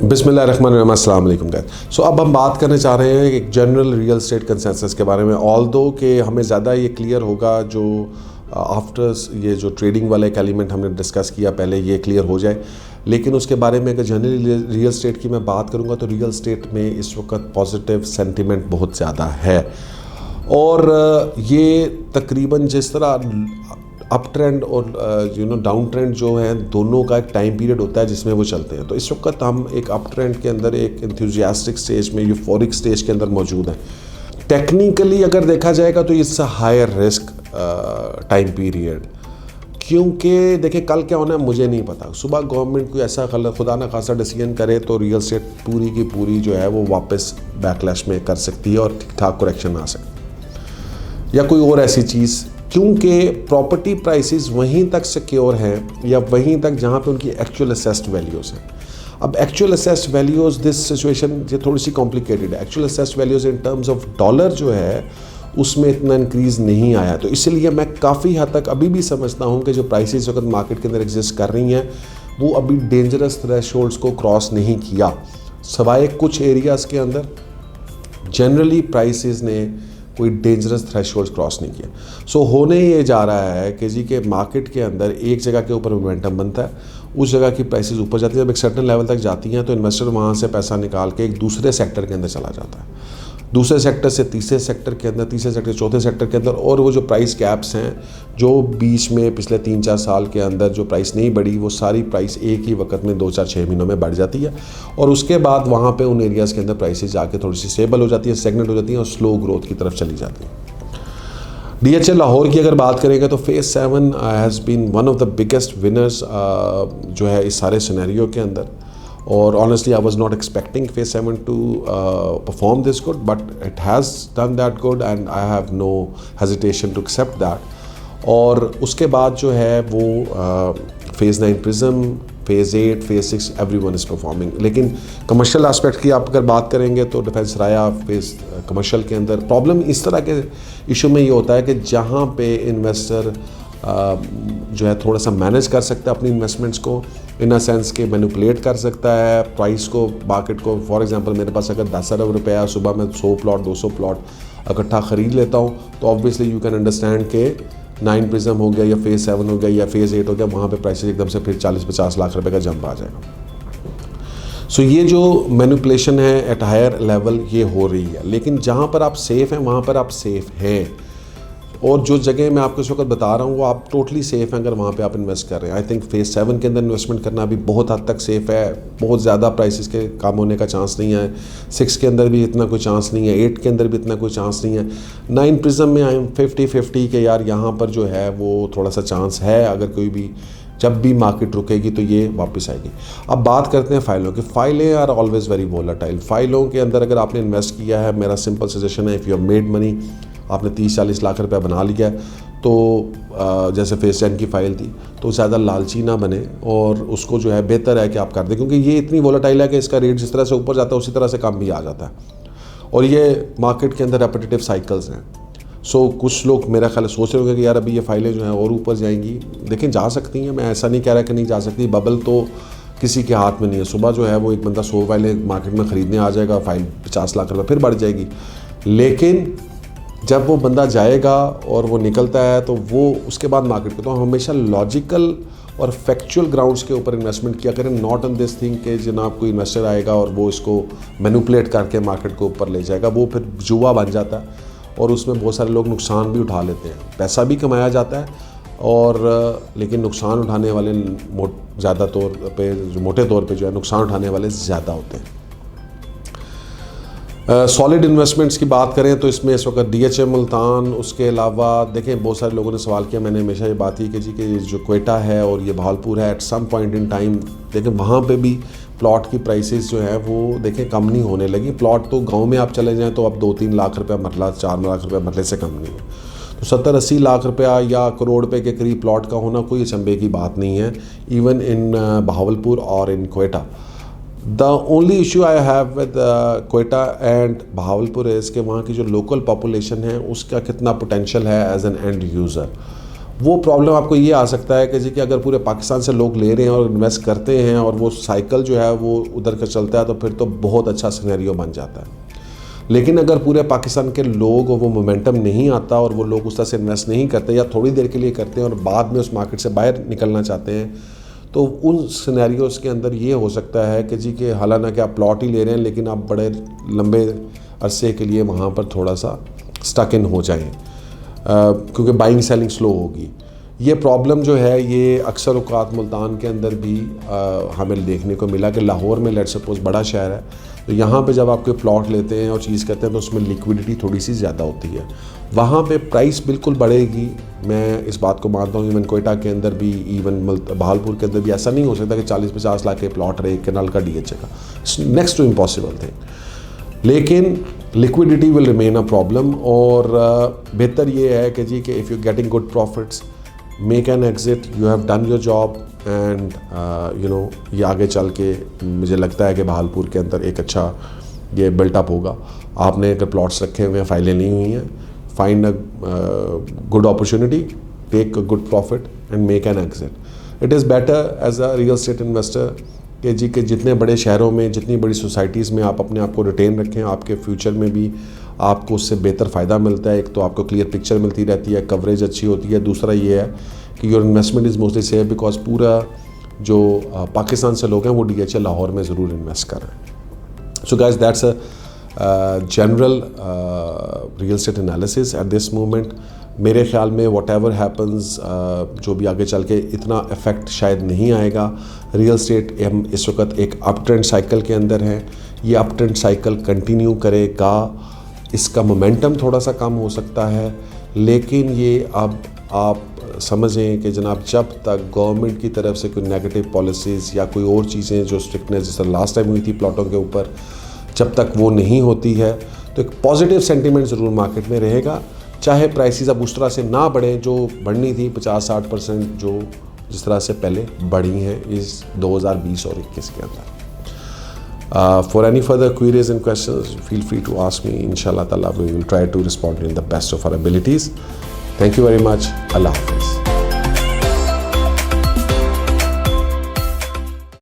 बिस्मिल्लाहिर्रहमानिर्रहीम, अस्सलाम वालेकुम गाइस। सो अब हम बात करने चाह रहे हैं एक जनरल रियल एस्टेट कंसेंसस के बारे में। ऑल्दो कि हमें ज़्यादा ये क्लियर होगा जो आफ्टर ये जो ट्रेडिंग वाला एक एलिमेंट हमने डिस्कस किया पहले, ये क्लियर हो जाए। लेकिन उसके बारे में अगर जनरल रियल एस्टेट की मैं बात करूँगा तो रियल एस्टेट में इस वक्त पॉजिटिव सेंटिमेंट बहुत ज़्यादा है। और ये तकरीबन जिस तरह अप ट्रेंड और डाउन ट्रेंड जो है, दोनों का एक टाइम पीरियड होता है जिसमें वो चलते हैं। तो इस वक्त हम एक अप ट्रेंड के अंदर एक एंथुसियास्टिक स्टेज में, यूफोरिक स्टेज के अंदर मौजूद हैं। टेक्निकली अगर देखा जाएगा तो it's a higher risk time period, क्योंकि देखिए कल क्या होना है मुझे नहीं पता। सुबह गवर्नमेंट कोई ऐसा खुदा ना खासा डिसीजन करे तो रियल एस्टेट पूरी की पूरी जो है वो वापस बैकलैश में कर सकती है और ठीक ठाक करेक्शन आ सकती है, या कोई और ऐसी चीज़, क्योंकि प्रॉपर्टी प्राइसेस वहीं तक सिक्योर हैं या वहीं तक जहाँ पे उनकी एक्चुअल असेस्ड वैल्यूज़ हैं। अब actual assessed values, this situation ये थोड़ी सी कॉम्प्लिकेटेड है। Actual assessed values in terms of dollar जो है उसमें इतना इंक्रीज़ नहीं आया, तो इसलिए मैं काफ़ी हद तक अभी भी समझता हूँ कि जो प्राइसेस वक्त मार्केट के अंदर एग्जिस्ट कर रही हैं वो अभी डेंजरस थ्रेशोल्ड्स को क्रॉस नहीं किया, सवाए कुछ एरियाज़ के अंदर। जनरली प्राइसेस ने कोई डेंजरस थ्रेशोल्ड क्रॉस नहीं किया। सो होने ये जा रहा है कि जी के मार्केट के अंदर एक जगह के ऊपर मोमेंटम बनता है, उस जगह की प्राइसेस ऊपर जाती है। जब एक सर्टेन लेवल तक जाती हैं तो इन्वेस्टर वहाँ से पैसा निकाल के एक दूसरे सेक्टर के अंदर चला जाता है, दूसरे सेक्टर से तीसरे सेक्टर के अंदर, तीसरे सेक्टर से चौथे सेक्टर के अंदर। और वो जो प्राइस गैप्स हैं जो बीच में पिछले 3-4 साल के अंदर जो प्राइस नहीं बढ़ी, वो सारी प्राइस एक ही वक्त में 2-4-6 महीनों में बढ़ जाती है। और उसके बाद वहाँ पे उन एरियाज़ के अंदर प्राइसेस जाके थोड़ी सी स्टेबल हो जाती है, सेगमेंट हो जाती है और स्लो ग्रोथ की तरफ चली जाती है। DHL लाहौर की अगर बात करेंगे तो phase 7 has been one of the biggest winners जो है इस सारे सिनेरियो के अंदर। और honestly I was not expecting phase 7 to perform this good, but it has done that good and I have no hesitation to accept that. और उसके बाद जो है वो phase 9 prism, phase 8, phase 6 everyone is performing. लेकिन commercial aspect की आप अगर बात करेंगे तो डिफेंस राया फेज़ कमर्शियल के अंदर प्रॉब्लम इस तरह के इशू में ये होता है कि जहाँ पे इन्वेस्टर जो है थोड़ा सा मैनेज कर सकता है अपनी इन्वेस्टमेंट्स को, इन अ सेंस के मैनिपुलेट कर सकता है प्राइस को, मार्केट को। फॉर एग्जांपल मेरे पास अगर 10 अरब रुपया है, सुबह मैं 100 प्लॉट 200 प्लॉट इकट्ठा ख़रीद लेता हूँ, तो ऑब्वियसली यू कैन अंडरस्टैंड के 9 प्रिज्म हो गया या फेज़ 7 हो गया या फेज़ 8 हो गया, वहाँ पे प्राइसेस एकदम से फिर 40-50 लाख रुपए का जंप आ जाएगा। सो ये जो मैनिपुलेशन है एट हायर लेवल ये हो रही है। लेकिन जहाँ पर आप सेफ़ हैं वहाँ पर आप सेफ़ हैं, और जो जगह मैं आपको इस वक्त बता रहा हूँ वो आप टोटली सेफ़ हैं अगर वहाँ पे आप इन्वेस्ट कर रहे हैं। आई थिंक फेज़ 7 के अंदर इन्वेस्टमेंट करना अभी बहुत हद तक सेफ़ है, बहुत ज़्यादा प्राइसेस के कम होने का चांस नहीं है। 6 के अंदर भी इतना कोई चांस नहीं है, 8 के अंदर भी इतना कोई चांस नहीं है। 9 प्रिज्म में आई एम 50-50 के यार यहाँ पर जो है वो थोड़ा सा चांस है, अगर कोई भी जब भी मार्केट रुकेगी तो ये वापस आएगी। अब बात करते हैं फ़ाइलों की। फ़ाइलें आर ऑलवेज़ वेरी वोलेटाइल। फ़ाइलों के अंदर अगर आपने इन्वेस्ट किया है, मेरा सिंपल सजेशन है, if you have made money, आपने 30-40 लाख रुपया बना लिया है, तो जैसे फेज़ 10 की फ़ाइल थी, तो ज़्यादा लालची ना बने और उसको जो है बेहतर है कि आप कर दें, क्योंकि ये इतनी वोलेटाइल है कि इसका रेट जिस तरह से ऊपर जाता है उसी तरह से कम भी आ जाता है, और ये मार्केट के अंदर रेपिटेटिव साइकिल्स हैं। सो कुछ लोग मेरा ख्याल सोच रहे होंगे कि यार अभी ये फ़ाइलें जो हैं और ऊपर जाएंगी। देखें, जा सकती हैं, मैं ऐसा नहीं कह रहा कि नहीं जा सकती। बबल तो किसी के हाथ में नहीं है। सुबह जो है वो एक बंदा 100 फाइलें मार्केट में ख़रीदने आ जाएगा, फ़ाइल 50 लाख रुपये फिर बढ़ जाएगी। लेकिन जब वो बंदा जाएगा और वो निकलता है तो वो उसके बाद मार्केट को, तो हमेशा लॉजिकल और फैक्चुअल ग्राउंड्स के ऊपर इन्वेस्टमेंट किया करें, नॉट ऑन दिस थिंग कि जनाब कोई इन्वेस्टर आएगा और वो इसको मैनिपुलेट करके मार्केट को ऊपर ले जाएगा। वो फिर जुआ बन जाता है और उसमें बहुत सारे लोग नुकसान भी उठा लेते हैं। पैसा भी कमाया जाता है और लेकिन नुकसान उठाने वाले ज़्यादा तौर पे, जो मोटे तौर पे जो है नुकसान उठाने वाले ज़्यादा होते हैं। सॉलिड इन्वेस्टमेंट्स की बात करें तो इसमें इस वक्त DHL मुल्तान, उसके अलावा देखें बहुत सारे लोगों ने सवाल किया, मैंने हमेशा ये बात की कि जी कि जो क्वेटा है और ये बहावलपुर है, at some point in time देखें वहाँ पे भी प्लॉट की प्राइसेस जो है वो देखें कम नहीं होने लगी। प्लॉट तो गांव में आप चले जाएं तो अब 2-3 लाख रुपया मरला, 4 लाख रुपया मरले से कम नहीं है। तो 70-80 लाख रुपया या करोड़ रुपये के करीब प्लॉट का होना कोई अचंभे की बात नहीं है, इवन इन बहावलपुर और in Quetta. The only issue I have with Quetta and Bahawalpur is कि वहाँ की जो लोकल पॉपुलेशन है उसका कितना पोटेंशियल है एज एन एंड यूज़र। वो प्रॉब्लम आपको ये आ सकता है कि जी कि अगर पूरे पाकिस्तान से लोग ले रहे हैं और इन्वेस्ट करते हैं और वो साइकिल जो है वो उधर का चलता है, तो फिर तो बहुत अच्छा सिनेरियो बन जाता है। लेकिन अगर पूरे पाकिस्तान के लोग वो मोमेंटम नहीं आता और वो लोग उस तरह से इन्वेस्ट नहीं करते या थोड़ी देर के लिए करते हैं और बाद में उस मार्केट से बाहर निकलना चाहते हैं, तो उन सिनेरियोज़ के अंदर ये हो सकता है कि जी कि हालांकि आप प्लॉट ही ले रहे हैं लेकिन आप बड़े लंबे अरसे के लिए वहाँ पर थोड़ा सा स्टक इन हो जाएं, क्योंकि बाइंग सेलिंग स्लो होगी। ये प्रॉब्लम जो है ये अक्सर औक़ात मुल्तान के अंदर भी हमें देखने को मिला कि लाहौर में लेट्स सपोज बड़ा शहर है, तो यहाँ पे जब आप कोई प्लॉट लेते हैं और चीज़ करते हैं तो उसमें लिक्विडिटी थोड़ी सी ज़्यादा होती है, वहाँ पे प्राइस बिल्कुल बढ़ेगी। मैं इस बात को मानता हूँ। इवन कोयटा के अंदर भी, इवन बहालपुर के अंदर भी ऐसा नहीं हो सकता कि 40-50 लाख के प्लॉट रहे कैनाल का DHA का, नेक्स्ट टू इम्पॉसिबल थिंग। लेकिन liquidity will remain a problem, और बेहतर ये है कि जी कि if you getting good profits, make an exit, you have done your job and ये आगे चल के मुझे लगता है कि बहालपुर के अंदर एक अच्छा ये बिल्टअप होगा। आपने अगर प्लॉट्स रखे हुए हैं, फाइलें नहीं हुई हैं, find a good opportunity, take a good profit and make an exit. It is better as a real estate investor कि जी के जितने बड़े शहरों में, जितनी बड़ी सोसाइटीज़ में आप अपने आप को रिटेन रखें, आपके फ्यूचर में भी आपको उससे बेहतर फ़ायदा मिलता है। एक तो आपको क्लियर पिक्चर मिलती रहती है, कवरेज अच्छी होती है। दूसरा ये है कि your investment is mostly safe because पूरा जो पाकिस्तान से लोग हैं वो DHA लाहौर में ज़रूर इन्वेस्ट कर रहे हैं। So guys, that's a general real estate analysis at this moment. मेरे ख्याल में वॉट एवर हैपन्स, जो भी आगे चल के इतना इफ़ेक्ट शायद नहीं आएगा। रियल एस्टेट हम इस वक्त एक अप ट्रेंड साइकिल के अंदर हैं। ये अप ट्रेंड साइकिल कंटिन्यू करेगा। इसका मोमेंटम थोड़ा सा कम हो सकता है, लेकिन ये अब आप समझें कि जनाब जब तक गवर्नमेंट की तरफ से कोई नेगेटिव पॉलिसीज़ या कोई और चीज़ें जो स्ट्रिक्टनेस जैसे लास्ट टाइम हुई थी प्लॉटों के ऊपर, जब तक वो नहीं होती है तो एक पॉजिटिव सेंटीमेंट ज़रूर मार्केट में रहेगा। चाहे प्राइसेस अब उस तरह से ना बढ़ें जो बढ़नी थी 50-60% जो जिस तरह से पहले बढ़ी हैं इस 2020 और 21 के अंदर। For any further queries and questions, feel free to ask me. Inshallah Ta'ala, we will try to respond in the best of our abilities. Thank you very much. Allah Hafiz.